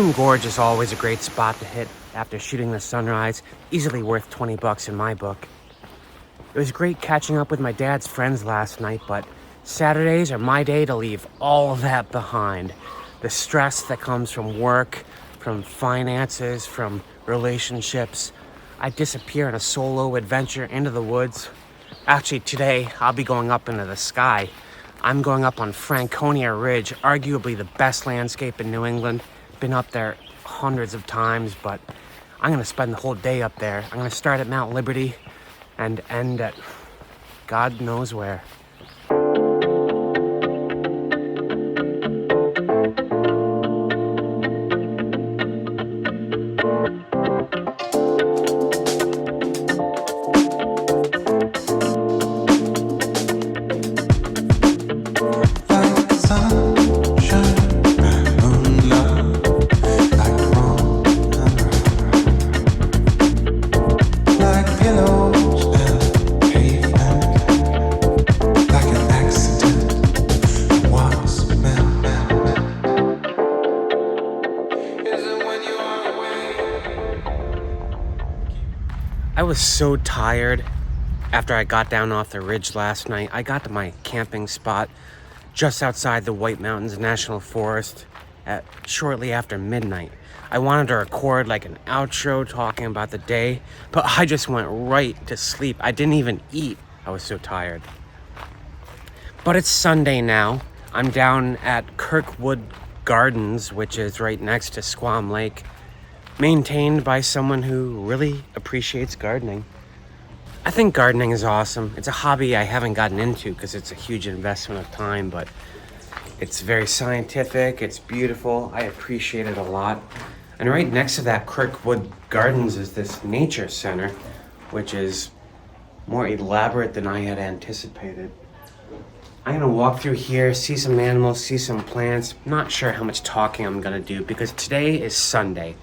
Moon Gorge is always a great spot to hit after shooting the sunrise, easily worth 20 bucks in my book. It was great catching up with my dad's friends last night, but Saturdays are my day to leave all of that behind. The stress that comes from work, from finances, from relationships. I disappear in a solo adventure into the woods. Actually, today I'll be going up into the sky. I'm going up on Franconia Ridge, arguably the best landscape in New England. Been up there hundreds of times, but I'm gonna spend the whole day up there. I'm gonna start at Mount Liberty and end at God knows where. I was so tired after I got down off the ridge last night. I got to my camping spot just outside the White Mountains National Forest at shortly after midnight. I wanted to record like an outro talking about the day, but I just went right to sleep. I didn't even eat. I was so tired. But it's Sunday now. I'm down at Kirkwood Gardens, which is right next to Squam Lake, maintained by someone who really appreciates gardening. I think gardening is awesome. It's a hobby I haven't gotten into because it's a huge investment of time, but it's very scientific, it's beautiful, I appreciate it a lot. And right next to that Kirkwood Gardens is this nature center, which is more elaborate than I had anticipated. I'm gonna walk through here, see some animals, see some plants. Not sure how much talking I'm gonna do because today is Sunday.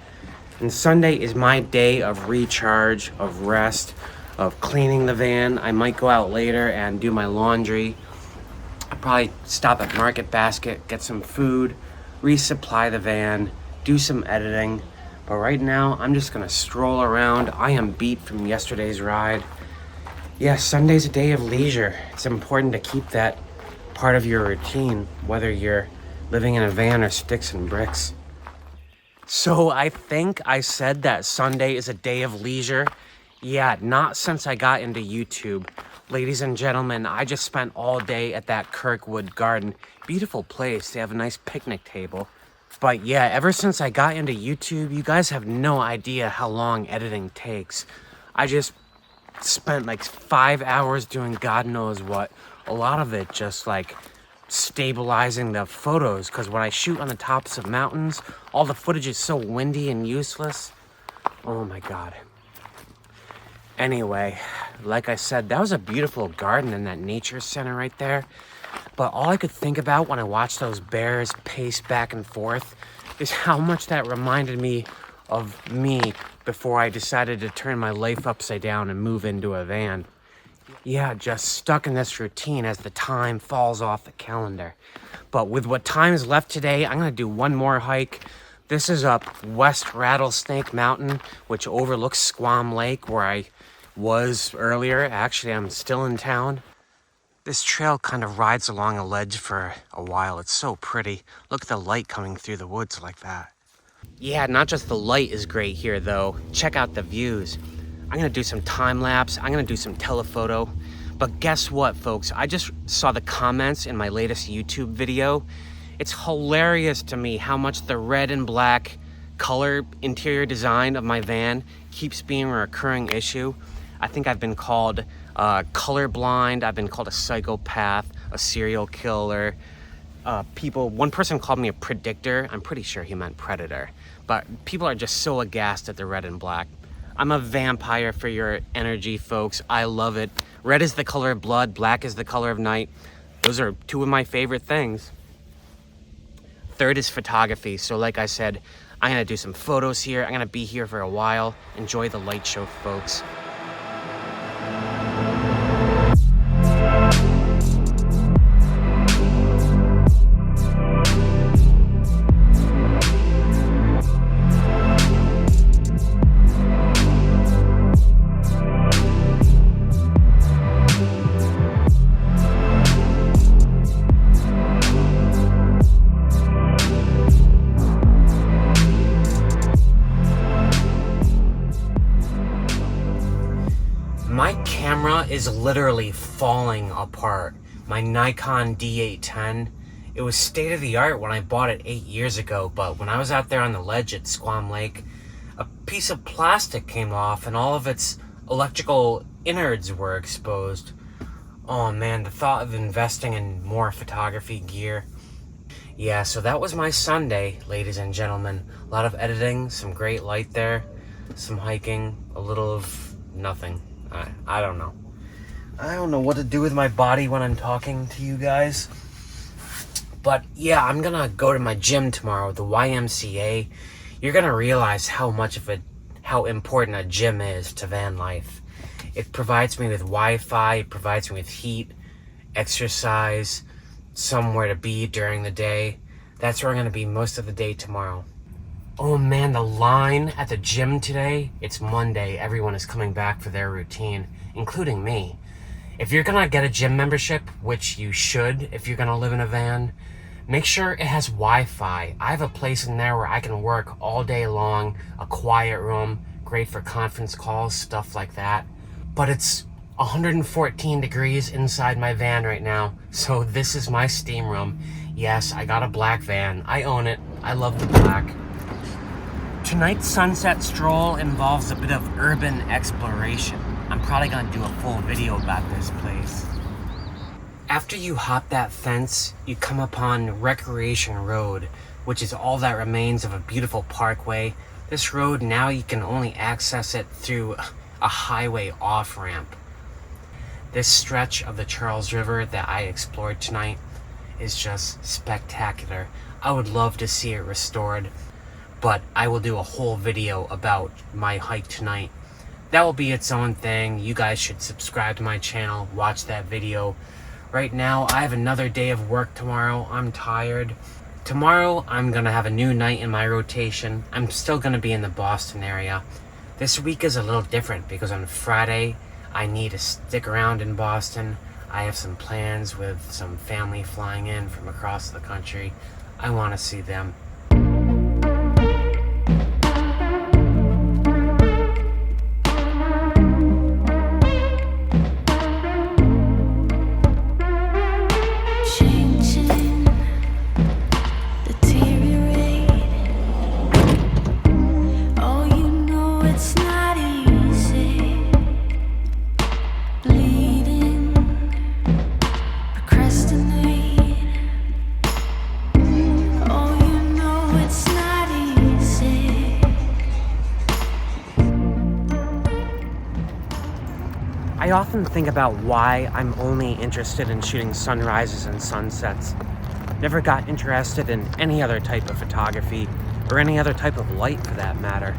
And Sunday is my day of recharge, of rest, of cleaning the van. I might go out later and do my laundry. I'll probably stop at Market Basket, get some food, resupply the van, do some editing. But right now, I'm just gonna stroll around. I am beat from yesterday's ride. Yeah, Sunday's a day of leisure. It's important to keep that part of your routine, whether you're living in a van or sticks and bricks. So I think I said that Sunday is a day of leisure. Yeah, not since I got into YouTube. Ladies and gentlemen, I just spent all day at that Kirkwood Garden. Beautiful place, they have a nice picnic table. But yeah, ever since I got into YouTube, you guys have no idea how long editing takes. I just spent like 5 hours doing God knows what. A lot of it just like stabilizing the photos, because when I shoot on the tops of mountains, all the footage is so windy and useless. Oh my God. Anyway, like I said, that was a beautiful garden in that nature center right there. But all I could think about when I watched those bears pace back and forth is how much that reminded me of me before I decided to turn my life upside down and move into a van. Yeah, just stuck in this routine as the time falls off the calendar. But with what time is left today, I'm gonna do one more hike. This is up West Rattlesnake Mountain, which overlooks Squam Lake, where I was earlier. Actually, I'm still in town. This trail kind of rides along a ledge for a while. It's so pretty. Look at the light coming through the woods like that. Yeah, not just the light is great here though. Check out the views. I'm gonna do some time lapse. I'm gonna do some telephoto. But guess what, folks? I just saw the comments in my latest YouTube video. It's hilarious to me how much the red and black color interior design of my van keeps being a recurring issue. I think I've been called colorblind. I've been called a psychopath, a serial killer. One person called me a predictor. I'm pretty sure he meant predator. But people are just so aghast at the red and black. I'm a vampire for your energy, folks. I love it. Red is the color of blood. Black is the color of night. Those are two of my favorite things. Third is photography. So like I said, I'm gonna do some photos here. I'm gonna be here for a while. Enjoy the light show, folks. is literally falling apart. My Nikon D810, it was state of the art when I bought it 8 years ago, but when I was out there on the ledge at Squam Lake, a piece of plastic came off and all of its electrical innards were exposed. Oh man, the thought of investing in more photography gear. Yeah, so that was my Sunday, ladies and gentlemen. A lot of editing, some great light there, some hiking, a little of nothing. I don't know. I don't know what to do with my body when I'm talking to you guys. But yeah, I'm gonna go to my gym tomorrow, the YMCA. You're gonna realize how important a gym is to van life. It provides me with Wi-Fi, it provides me with heat, exercise, somewhere to be during the day. That's where I'm gonna be most of the day tomorrow. Oh man, the line at the gym today, it's Monday. Everyone is coming back for their routine, including me. If you're gonna get a gym membership, which you should if you're gonna live in a van, make sure it has Wi-Fi. I have a place in there where I can work all day long, a quiet room, great for conference calls, stuff like that. But it's 114 degrees inside my van right now, so this is my steam room. Yes, I got a black van. I own it. I love the black. Tonight's sunset stroll involves a bit of urban exploration. I'm probably gonna do a full video about this place. After you hop that fence, you come upon Recreation Road, which is all that remains of a beautiful parkway. This road, now you can only access it through a highway off-ramp. This stretch of the Charles River that I explored tonight is just spectacular. I would love to see it restored, but I will do a whole video about my hike tonight. That will be its own thing. You guys should subscribe to my channel, watch that video. Right now, I have another day of work tomorrow. I'm tired. Tomorrow, I'm gonna have a new night in my rotation. I'm still gonna be in the Boston area. This week is a little different because on Friday, I need to stick around in Boston. I have some plans with some family flying in from across the country. I wanna see them. I often think about why I'm only interested in shooting sunrises and sunsets. Never got interested in any other type of photography or any other type of light for that matter.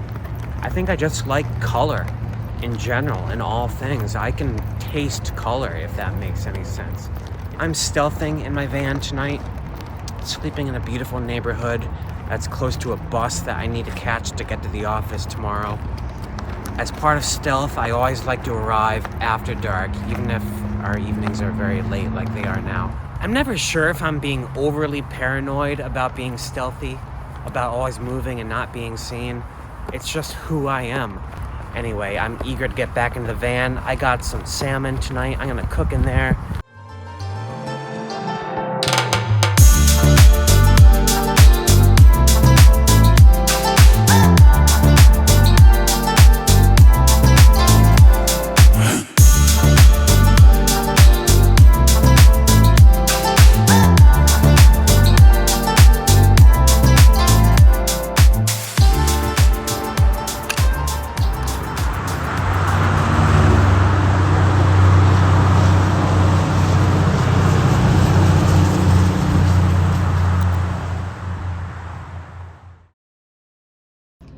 I think I just like color in general in all things. I can taste color, if that makes any sense. I'm stealthing in my van tonight, sleeping in a beautiful neighborhood that's close to a bus that I need to catch to get to the office tomorrow. As part of stealth, I always like to arrive after dark, even if our evenings are very late like they are now. I'm never sure if I'm being overly paranoid about being stealthy, about always moving and not being seen. It's just who I am. Anyway, I'm eager to get back into the van. I got some salmon tonight. I'm gonna cook in there.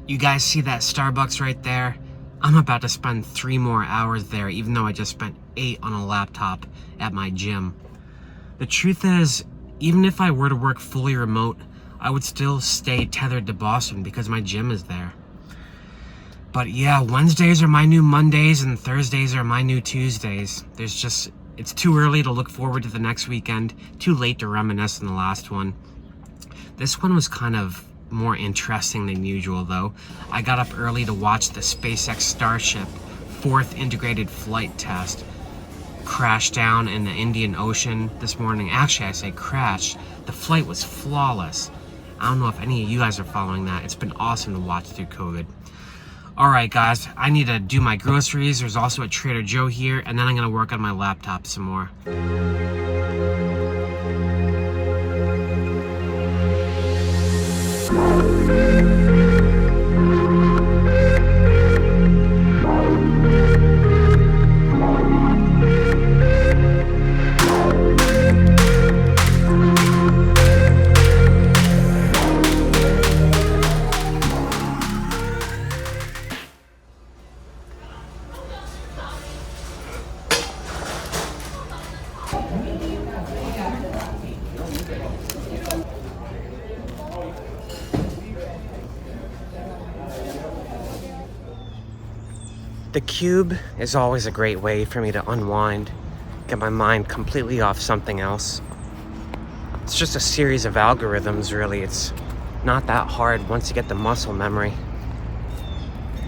You guys see that Starbucks right there? I'm about to spend 3 more hours there, even though I just spent 8 on a laptop at my gym. The truth is, even if I were to work fully remote, I would still stay tethered to Boston because my gym is there. But yeah, Wednesdays are my new Mondays and Thursdays are my new Tuesdays. It's too early to look forward to the next weekend, too late to reminisce on the last one. This one was kind of more interesting than usual though. I got up early to watch the SpaceX Starship 4th integrated flight test. crashed down in the Indian Ocean this morning. Actually, I say crashed. The flight was flawless. I don't know if any of you guys are following that. It's been awesome to watch through COVID. All right, guys, I need to do my groceries. There's also a Trader Joe here, and then I'm gonna work on my laptop some more. The Cube is always a great way for me to unwind, get my mind completely off something else. It's just a series of algorithms, really. It's not that hard once you get the muscle memory.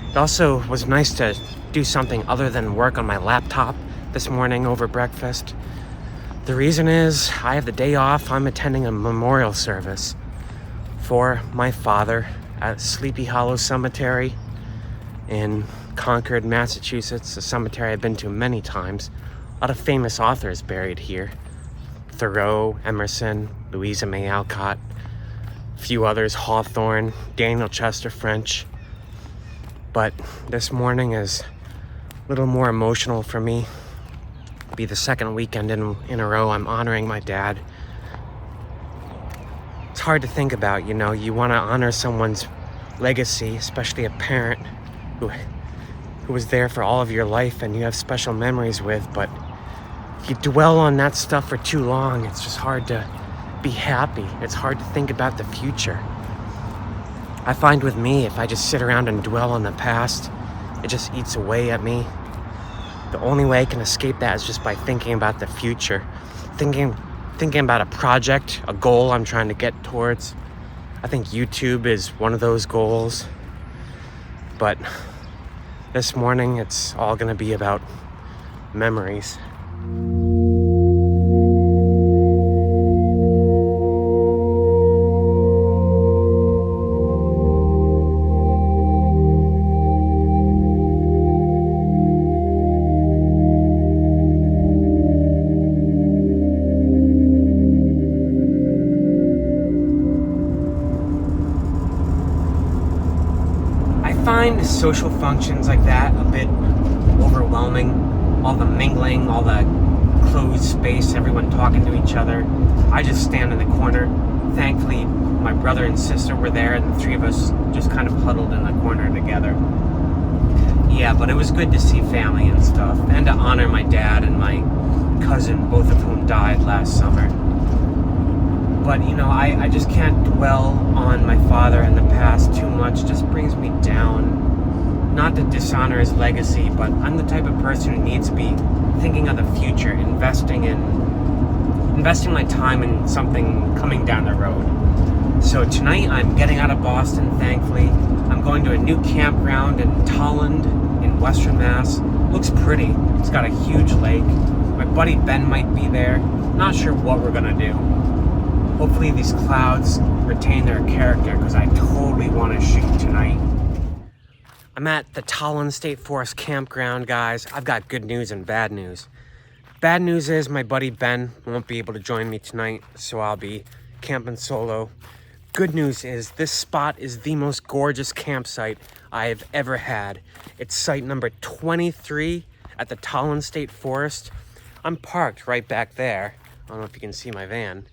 It also was nice to do something other than work on my laptop this morning over breakfast. The reason is I have the day off. I'm attending a memorial service for my father at Sleepy Hollow Cemetery in Concord, Massachusetts, a cemetery I've been to many times. A lot of famous authors buried here. Thoreau, Emerson, Louisa May Alcott, a few others, Hawthorne, Daniel Chester French. But this morning is a little more emotional for me. It'll be the second weekend in a row I'm honoring my dad. It's hard to think about, you know, you want to honor someone's legacy, especially a parent who was there for all of your life and you have special memories with, but if you dwell on that stuff for too long, it's just hard to be happy. It's hard to think about the future. I find with me, if I just sit around and dwell on the past, it just eats away at me. The only way I can escape that is just by thinking about the future. Thinking about a project, a goal I'm trying to get towards. I think YouTube is one of those goals. But this morning, it's all gonna be about memories. I find social functions like that a bit overwhelming. All the mingling, all the closed space, everyone talking to each other. I just stand in the corner. Thankfully, my brother and sister were there, and the three of us just kind of huddled in the corner together. Yeah, but it was good to see family and stuff, and to honor my dad and my cousin, both of whom died last summer. But, you know, I just can't dwell on my father and the past too much. It just brings me down. Not to dishonor his legacy, but I'm the type of person who needs to be thinking of the future, investing my time in something coming down the road. So tonight I'm getting out of Boston, thankfully. I'm going to a new campground in Tolland in Western Mass. Looks pretty. It's got a huge lake. My buddy Ben might be there. Not sure what we're gonna do. Hopefully these clouds retain their character, because I totally want to shoot tonight. I'm at the Tolland State Forest Campground, guys. I've got good news and bad news. Bad news is my buddy Ben won't be able to join me tonight, so I'll be camping solo. Good news is this spot is the most gorgeous campsite I've ever had. It's site number 23 at the Tolland State Forest. I'm parked right back there. I don't know if you can see my van.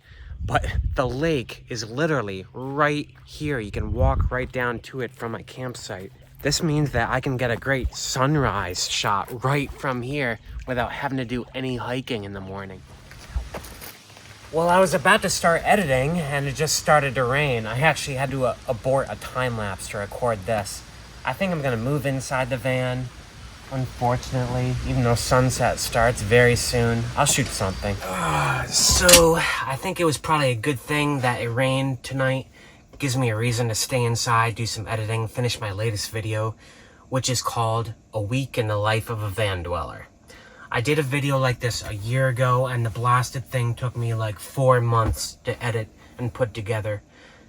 But the lake is literally right here. You can walk right down to it from my campsite. This means that I can get a great sunrise shot right from here without having to do any hiking in the morning. Well, I was about to start editing and it just started to rain. I actually had to abort a time lapse to record this. I think I'm gonna move inside the van. Unfortunately, even though sunset starts very soon, I'll shoot something. So, I think it was probably a good thing that it rained tonight. It gives me a reason to stay inside, do some editing, finish my latest video, which is called A Week in the Life of a Van Dweller. I did a video like this a year ago, and the blasted thing took me like 4 months to edit and put together.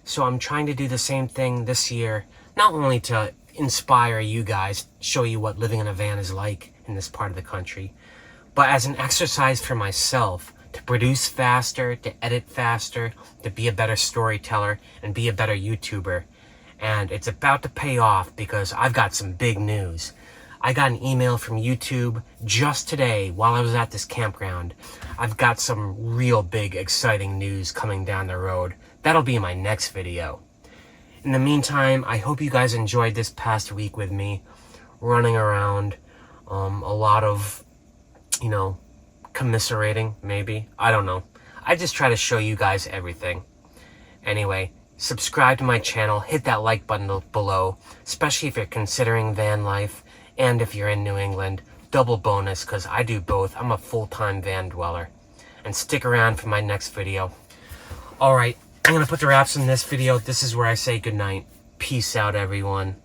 So I'm trying to do the same thing this year, not only to inspire you guys, show you what living in a van is like in this part of the country, but as an exercise for myself to produce faster, to edit faster, to be a better storyteller, and be a better YouTuber. And it's about to pay off because I've got some big news. I got an email from YouTube just today while I was at this campground. I've got some real big, exciting news coming down the road. That'll be in my next video. In the meantime, I hope you guys enjoyed this past week with me, running around, a lot of, commiserating, maybe. I don't know. I just try to show you guys everything. Anyway, subscribe to my channel, hit that like button below, especially if you're considering van life, and if you're in New England. Double bonus, because I do both. I'm a full-time van dweller. And stick around for my next video. Alright, I'm going to put the wraps in this video. This is where I say goodnight. Peace out, everyone.